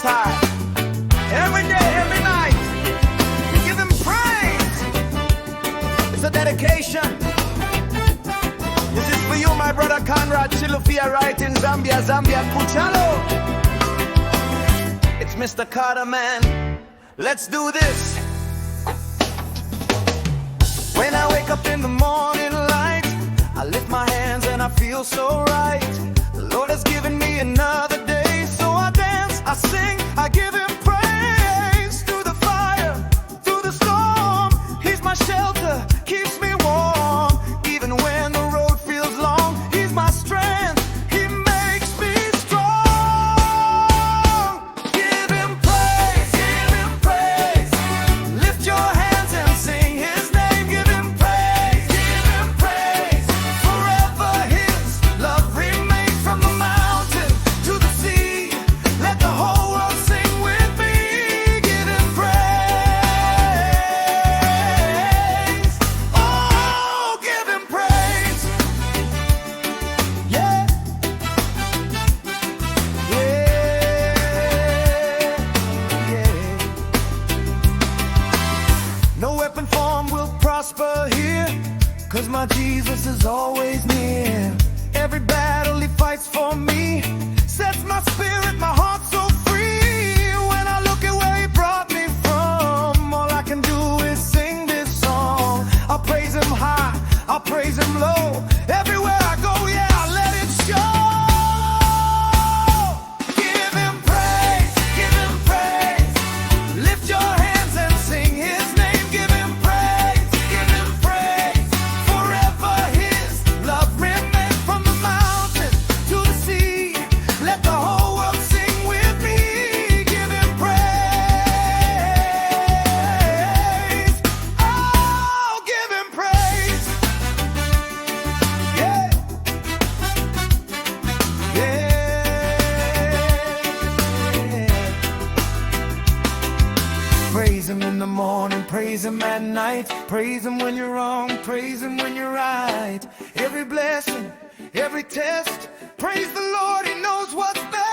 time. Every day, every night, give him praise. It's a dedication. This is for you, my brother Conrad Chilufia, right in Zambia, Kuchalo. It's Mr. Carter, man. Let's do this. When I wake up in the morning light, I lift my hands and I feel so right. The Lord has given me another day, so I dance, I sing, I give him praise. Through the fire, through the storm, he's my shelter, keeps me warm. Even when the road feels long, he's my strength, he makes me strong. Give him praise, give him praise. Lift your hands and sing his name. Give him praise, give him praise. Forever his love remains. From the mountain to the sea, let the whole world sing with me. Give him praise. Oh, give him praise. Yeah. No weapon formed will prosper here, 'cause my Jesus is always near. Every battle he fights for me sets my spirit, my heart so free. When I look at where he brought me from, all I can do is sing this song. I'll praise him high, I'll praise him low. Everywhere I go, yeah, I let it show. Give him praise, give him praise. Lift your hands and sing his name. Give him praise, give him praise. Forever his love remains. From the mountain to the sea, let the whole world sing with me. Give him praise. Oh, give him praise. Yeah. Yeah. Praise him in the morning, praise him at night. Praise him when you're wrong, praise him when you're right. Every blessing, every test, praise the Lord, he knows what's best.